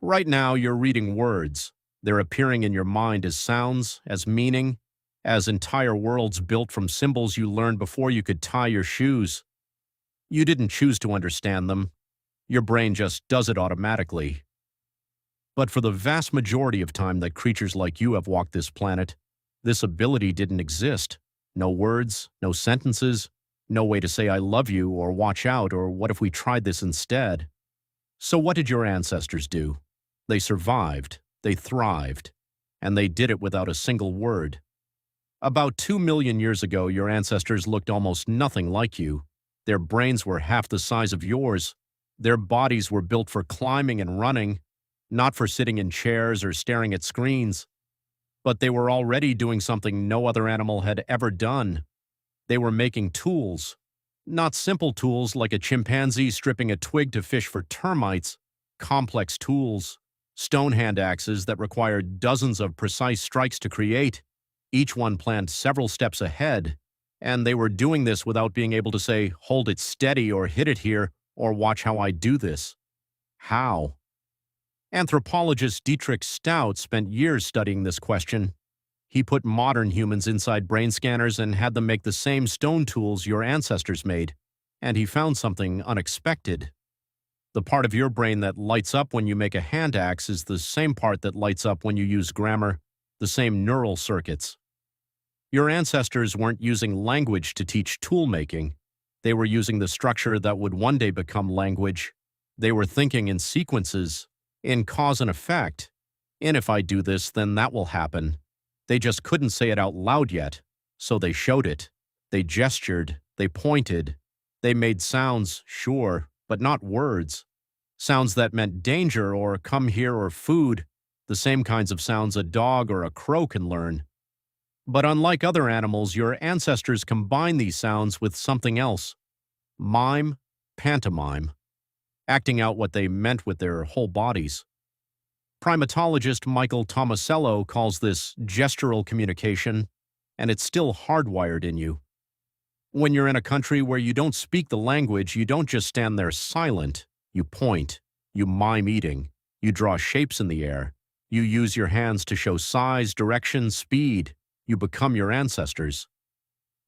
Right now, you're reading words. They're appearing in your mind as sounds, as meaning, as entire worlds built from symbols you learned before you could tie your shoes. You didn't choose to understand them. Your brain just does it automatically. But for the vast majority of time that creatures like you have walked this planet, this ability didn't exist. No words, no sentences, no way to say I love you or watch out or what if we tried this instead. So what did your ancestors do? They survived, they thrived, and they did it without a single word. About 2 million years ago, your ancestors looked almost nothing like you. Their brains were half the size of yours. Their bodies were built for climbing and running, not for sitting in chairs or staring at screens. But they were already doing something no other animal had ever done. They were making tools. Not simple tools like a chimpanzee stripping a twig to fish for termites. Complex tools. Stone hand axes that required dozens of precise strikes to create, each one planned several steps ahead, and they were doing this without being able to say, hold it steady or hit it here, or watch how I do this. How? Anthropologist Dietrich Stout spent years studying this question. He put modern humans inside brain scanners and had them make the same stone tools your ancestors made, and he found something unexpected. The part of your brain that lights up when you make a hand axe is the same part that lights up when you use grammar, the same neural circuits. Your ancestors weren't using language to teach tool making. They were using the structure that would one day become language. They were thinking in sequences, in cause and effect. And if I do this, then that will happen. They just couldn't say it out loud yet, so they showed it. They gestured, they pointed. They made sounds, sure, but not words. Sounds that meant danger or come here or food, the same kinds of sounds a dog or a crow can learn. But unlike other animals, your ancestors combined these sounds with something else. Mime, pantomime. Acting out what they meant with their whole bodies. Primatologist Michael Tomasello calls this gestural communication, and it's still hardwired in you. When you're in a country where you don't speak the language, you don't just stand there silent. You point, you mime eating, you draw shapes in the air, you use your hands to show size, direction, speed. You become your ancestors.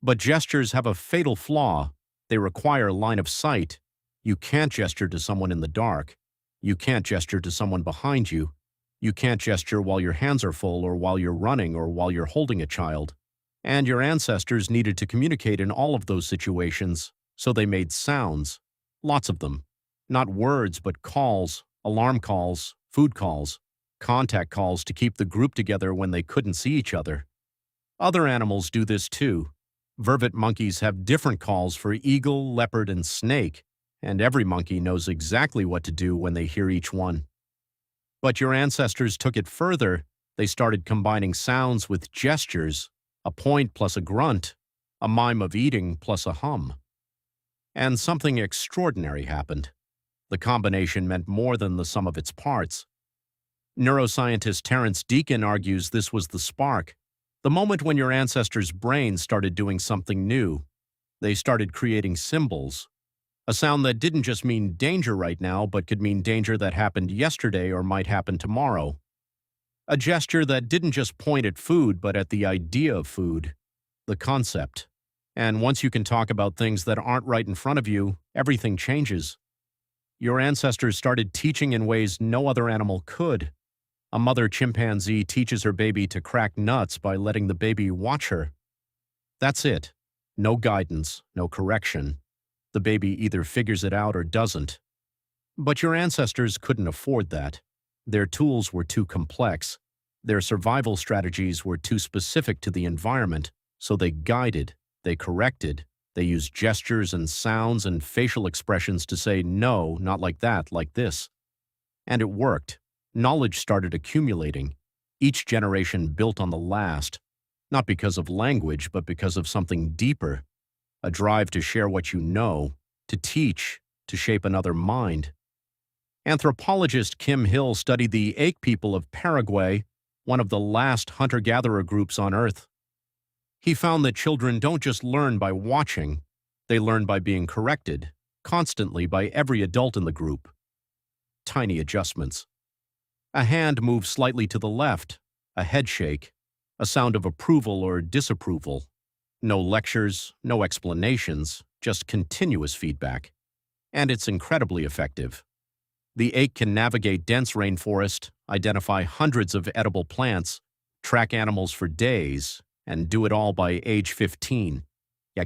But gestures have a fatal flaw. They require line of sight. You can't gesture to someone in the dark. You can't gesture to someone behind you. You can't gesture while your hands are full or while you're running or while you're holding a child. And your ancestors needed to communicate in all of those situations, so they made sounds. Lots of them. Not words, but calls, alarm calls, food calls, contact calls to keep the group together when they couldn't see each other. Other animals do this too. Vervet monkeys have different calls for eagle, leopard, and snake, and every monkey knows exactly what to do when they hear each one. But your ancestors took it further. They started combining sounds with gestures, a point plus a grunt, a mime of eating plus a hum. And something extraordinary happened. The combination meant more than the sum of its parts. Neuroscientist Terence Deacon argues this was the spark, the moment when your ancestors' brains started doing something new. They started creating symbols, a sound that didn't just mean danger right now, but could mean danger that happened yesterday or might happen tomorrow. A gesture that didn't just point at food, but at the idea of food, the concept. And once you can talk about things that aren't right in front of you, everything changes. Your ancestors started teaching in ways no other animal could. A mother chimpanzee teaches her baby to crack nuts by letting the baby watch her. That's it. No guidance, no correction. The baby either figures it out or doesn't. But your ancestors couldn't afford that. Their tools were too complex. Their survival strategies were too specific to the environment, so they guided, they corrected, they used gestures and sounds and facial expressions to say, no, not like that, like this. And it worked. Knowledge started accumulating. Each generation built on the last, not because of language, but because of something deeper. A drive to share what you know, to teach, to shape another mind. Anthropologist Kim Hill studied the Ache people of Paraguay, one of the last hunter-gatherer groups on Earth. He found that children don't just learn by watching, they learn by being corrected, constantly by every adult in the group. Tiny adjustments. A hand moves slightly to the left, a head shake, a sound of approval or disapproval. No lectures, no explanations, just continuous feedback. And it's incredibly effective. The ache can navigate dense rainforest, identify hundreds of edible plants, track animals for days, and do it all by age 15. Yeah,